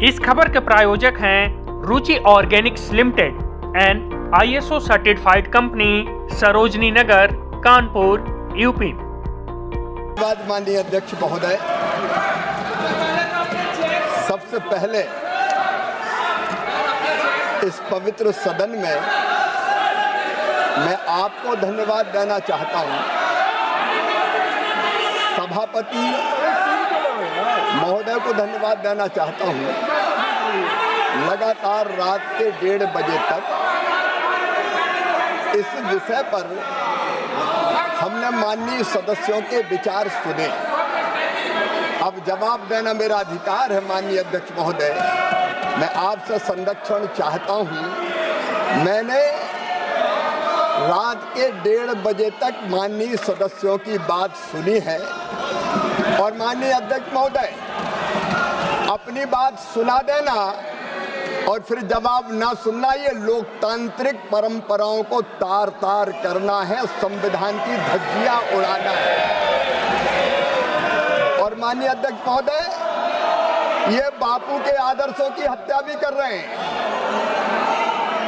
इस खबर के प्रायोजक हैं Ruchi organics limited and ISO certified company Sarojini Nagar Kanpur UP. माननीय अध्यक्ष महोदय, सबसे पहले इस पवित्र सदन में मैं आपको धन्यवाद देना चाहता हूं। सभापति महोदय को धन्यवाद देना चाहता हूं। लगातार रात के 1:30 बजे तक इस विषय पर हमने माननीय सदस्यों के विचार सुने। अब जवाब देना मेरा अधिकार है। माननीय अध्यक्ष महोदय, मैं आपसे संरक्षण चाहता हूं। मैंने रात के 1:30 बजे तक माननीय सदस्यों की बात सुनी है और माननीय अध्यक्ष महोदय, अपनी बात सुना देना और फिर जवाब ना सुनना, ये लोकतांत्रिक परंपराओं को तार तार करना है, संविधान की धज्जियां उड़ाना है। और माननीय अध्यक्ष महोदय, ये बापू के आदर्शों की हत्या भी कर रहे हैं।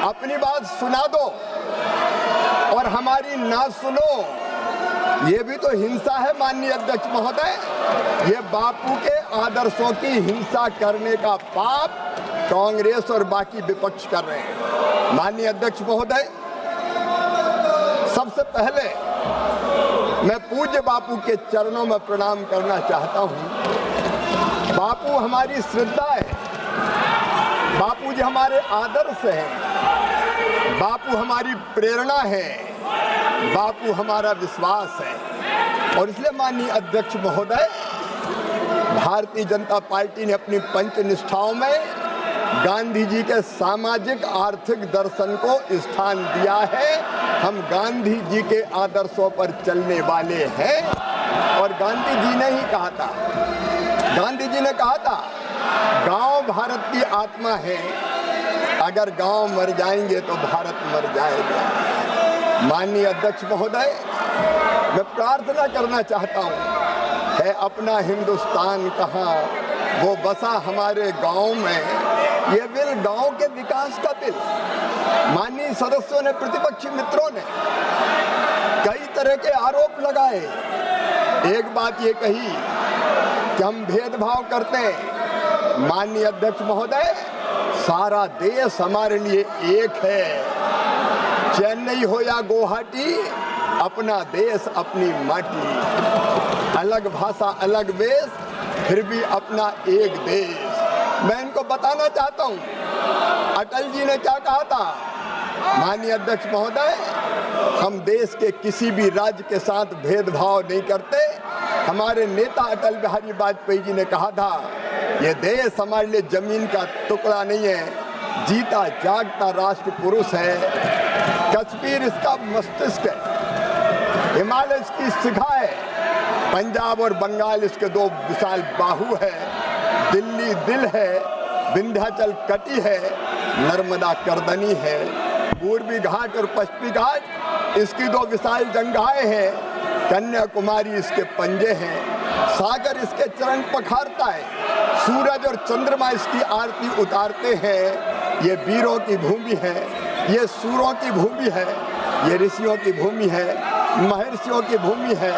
अपनी बात सुना दो और हमारी ना सुनो, ये भी तो हिंसा है। माननीय अध्यक्ष महोदय, ये बापू के आदर्शों की हिंसा करने का पाप कांग्रेस और बाकी विपक्ष कर रहे हैं। माननीय अध्यक्ष महोदय, सबसे पहले मैं पूज्य बापू के चरणों में प्रणाम करना चाहता हूं। बापू हमारी श्रद्धा है, बापू जी हमारे आदर्श हैं, बापू हमारी प्रेरणा है, बापू हमारा विश्वास है। और इसलिए माननीय अध्यक्ष महोदय, भारतीय जनता पार्टी ने अपनी पंच निष्ठाओं में गांधी जी के सामाजिक आर्थिक दर्शन को स्थान दिया है। हम गांधी जी के आदर्शों पर चलने वाले हैं। और गांधी जी ने ही कहा था, गांधी जी ने कहा था, गांव भारत की आत्मा है, अगर गांव मर जाएंगे तो भारत मर जाएगा। माननीय अध्यक्ष महोदय, मैं प्रार्थना करना चाहता हूं, है अपना हिंदुस्तान कहाँ, वो बसा हमारे गांव में। ये बिल गांव के विकास का बिल। माननीय सदस्यों ने, प्रतिपक्षी मित्रों ने कई तरह के आरोप लगाए। एक बात ये कही कि हम भेदभाव करते हैं। माननीय अध्यक्ष महोदय, सारा देश हमारे लिए एक है। चेन्नई हो या गुवाहाटी, अपना देश अपनी माटी। अलग भाषा अलग वेश, फिर भी अपना एक देश। मैं इनको बताना चाहता हूं, अटल जी ने क्या कहा था। माननीय अध्यक्ष महोदय, हम देश के किसी भी राज्य के साथ भेदभाव नहीं करते। हमारे नेता अटल बिहारी वाजपेयी जी ने कहा था, ये देश हमारे लिए जमीन का टुकड़ा नहीं है, जीता जागता राष्ट्र पुरुष है। कश्मीर इसका मस्तिष्क है, हिमालय इसकी शिखा है, पंजाब और बंगाल इसके दो विशाल बाहु है, दिल्ली दिल है, विंध्याचल कटी है, नर्मदा करदनी है, पूर्वी घाट और पश्चिमी घाट इसकी दो विशाल जंगाएं हैं, कन्याकुमारी इसके पंजे हैं, सागर इसके चरण पखारता है, सूरज और चंद्रमा इसकी आरती उतारते हैं। ये वीरों की भूमि है, ये सूरों की भूमि है, ये ऋषियों की भूमि है, महर्षियों की भूमि है,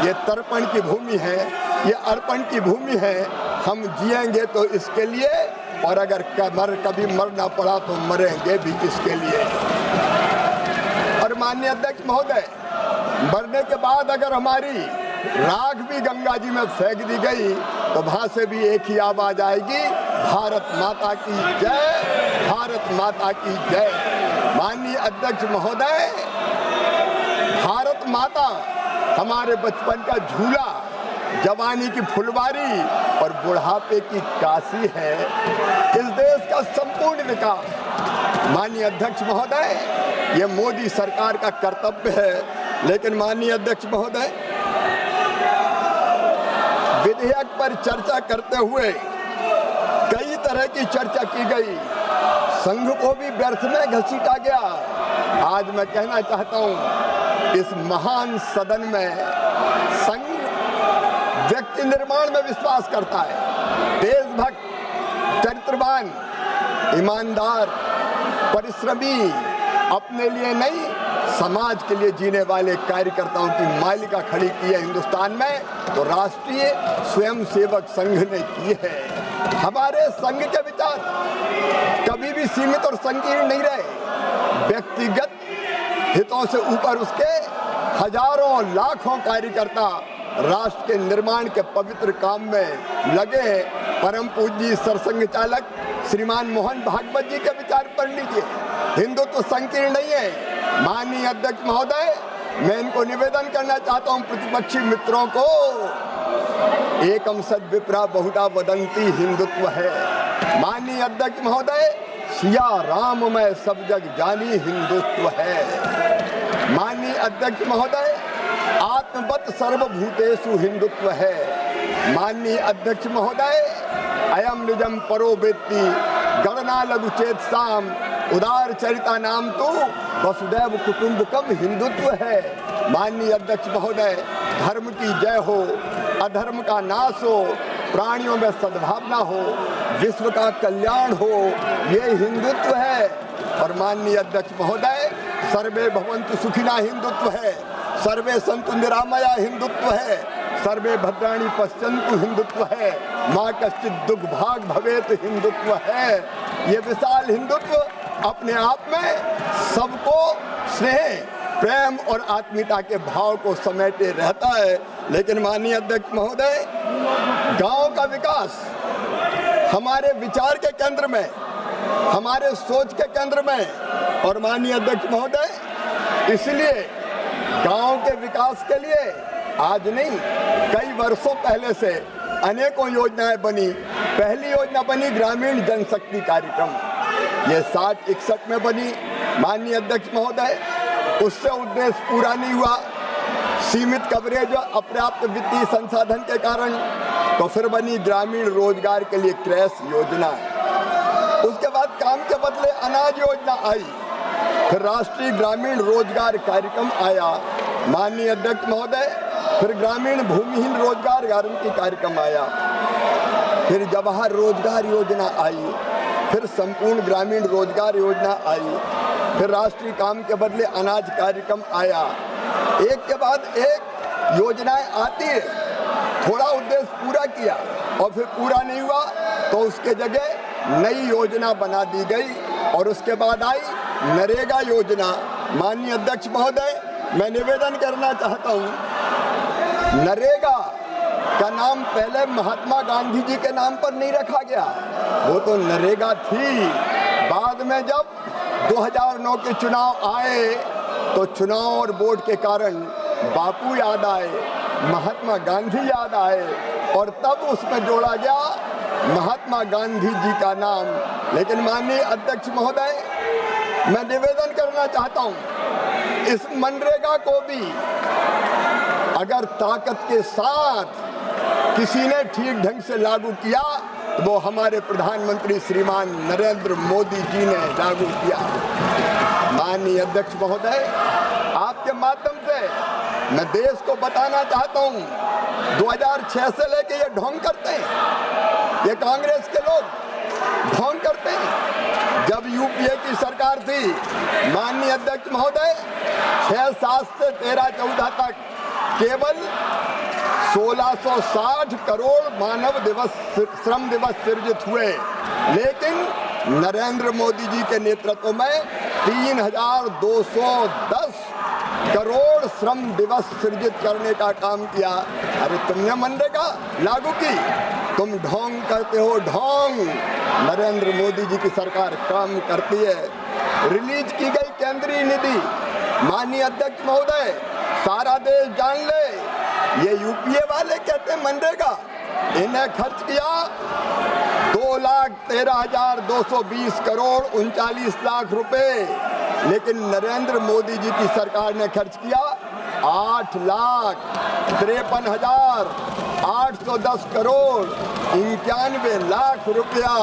ये तर्पण की भूमि है, ये अर्पण की भूमि है। हम जिएंगे तो इसके लिए, और अगर कभी मरना पड़ा तो मरेंगे भी इसके लिए। और माननीय अध्यक्ष महोदय, मरने के बाद अगर हमारी राख भी गंगा जी में फेंक दी गई तो वहां से भी एक ही आवाज आएगी, भारत माता की जय, भारत माता की जय। माननीय अध्यक्ष महोदय, भारत माता हमारे बचपन का झूला, जवानी की फुलवारी और बुढ़ापे की काशी है। इस देश का संपूर्ण विकास, माननीय अध्यक्ष महोदय, ये मोदी सरकार का कर्तव्य है। लेकिन माननीय अध्यक्ष महोदय, विधेयक पर चर्चा करते हुए कई तरह की चर्चा की गई, संघ को भी व्यर्थ में घसीटा गया। आज मैं कहना चाहता हूं, इस महान सदन में संघ व्यक्ति निर्माण में विश्वास करता है, देशभक्त, चरित्रवान निष्ठावान, ईमानदार, परिश्रमी, अपने लिए नहीं समाज के लिए जीने वाले कार्यकर्ताओं की मालिका खड़ी की है हिंदुस्तान में, तो राष्ट्रीय स्वयंसेवक संघ ने की है। हमारे संघ के विचार कभी भी सीमित और संकीर्ण नहीं रहे। व्यक्तिगत हितों से ऊपर उसके हजारों लाखों कार्यकर्ता राष्ट्र के निर्माण के पवित्र काम में लगे हैं। परम पूज्य सरसंघ चालक श्रीमान मोहन भागवत जी के विचार पढ़ लीजिए। हिंदुत्व संकीर्ण नहीं है। माननीय अध्यक्ष महोदय, मैं इनको निवेदन करना चाहता हूं, प्रतिपक्षी मित्रों को, एकम सद विप्रा बहुधा वदंती हिंदुत्व है। माननीय अध्यक्ष महोदय, सिया राम में सब जग जानी हिंदुत्व है। माननीय अध्यक्ष महोदय, आत्मवत सर्वभूतेषु हिंदुत्व है। माननीय अध्यक्ष महोदय, अयम निजम परो वेत्ति गणना लघु चेतसाम उदार चरिता नाम तो वसुदैव कुटुंबकम हिंदुत्व है। माननीय अध्यक्ष महोदय, धर्म की जय हो, अधर्म का नाश हो, प्राणियों में सद्भावना हो, विश्व का कल्याण हो, ये हिंदुत्व है। और माननीय अध्यक्ष महोदय, सर्वे भवन्तु सुखिनः हिंदुत्व है, सर्वे सन्तु निरामया हिंदुत्व है, सर्वे भद्राणि पश्यन्तु हिंदुत्व है, माँ कश्चित् दुर्भाग् भवेत् हिंदुत्व है। ये विशाल हिंदुत्व अपने आप में सबको स्नेह, प्रेम और आत्मीयता के भाव को समेटे रहता है। लेकिन माननीय अध्यक्ष महोदय, गांव का विकास हमारे विचार के केंद्र में, हमारे सोच के केंद्र में। और माननीय अध्यक्ष महोदय, इसलिए गांव के विकास के लिए आज नहीं, कई वर्षों पहले से अनेकों योजनाएं बनी। पहली योजना बनी ग्रामीण जनशक्ति कार्यक्रम, ये 60-61 में बनी। माननीय अध्यक्ष महोदय, उससे उद्देश्य पूरा नहीं हुआ, सीमित कवरेज और अपर्याप्त वित्तीय संसाधन के कारण। तो फिर बनी ग्रामीण रोजगार के लिए क्रैश योजना। उसके बाद काम के बदले अनाज योजना आई, फिर राष्ट्रीय ग्रामीण रोजगार कार्यक्रम आया। माननीय अध्यक्ष महोदय, फिर ग्रामीण भूमिहीन रोजगार गारंटी कार्यक्रम आया, फिर जवाहर रोजगार योजना आई, फिर संपूर्ण ग्रामीण रोजगार योजना आई, फिर राष्ट्रीय काम के बदले अनाज कार्यक्रम आया। एक के बाद एक योजनाएं आती है, थोड़ा उद्देश्य पूरा किया और फिर पूरा नहीं हुआ तो उसके जगह नई योजना बना दी गई और उसके बाद आई नरेगा योजना। माननीय अध्यक्ष महोदय, मैं निवेदन करना चाहता हूं, नरेगा का नाम पहले महात्मा गांधी जी के नाम पर नहीं रखा गया, वो तो नरेगा थी। बाद में जब 2009 के चुनाव आए तो चुनाव और वोट के कारण बापू याद आए, महात्मा गांधी याद आए और तब उसमें जोड़ा गया महात्मा गांधी जी का नाम। लेकिन माननीय अध्यक्ष महोदय, मैं निवेदन करना चाहता हूं, इस मनरेगा को भी अगर ताकत के साथ किसी ने ठीक ढंग से लागू किया तो वो हमारे प्रधानमंत्री श्रीमान नरेंद्र मोदी जी ने लागू किया। माननीय अध्यक्ष महोदय, आपके माध्यम से मैं देश को बताना चाहता हूं, 2006 से लेके ये ढोंग करते हैं, ये कांग्रेस के लोग ढोंग करते हैं। जब यूपीए की सरकार थी, माननीय अध्यक्ष महोदय, 6-7 से 13-14 तक केवल 1660 करोड़ मानव दिवस, श्रम दिवस सृजित हुए। लेकिन नरेंद्र मोदी जी के नेतृत्व में 3210 करोड़ श्रम दिवस सृजित करने का काम किया। अरे तुमने मनरेगा लागू की, तुम ढोंग करते हो, ढोंग। नरेंद्र मोदी जी की सरकार काम करती है। रिलीज की गई केंद्रीय निधि, माननीय अध्यक्ष महोदय, सारा देश जान ले, ये यूपीए वाले कहते हैं मनरेगा, इन्हें खर्च किया 2,13,220 करोड़ 39 लाख रुपए। लेकिन नरेंद्र मोदी जी की सरकार ने खर्च किया 8,53,810 करोड़ 91 लाख रुपया।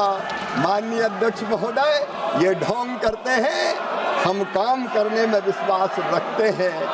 माननीय अध्यक्ष महोदय, ये ढोंग करते हैं, हम काम करने में विश्वास रखते हैं।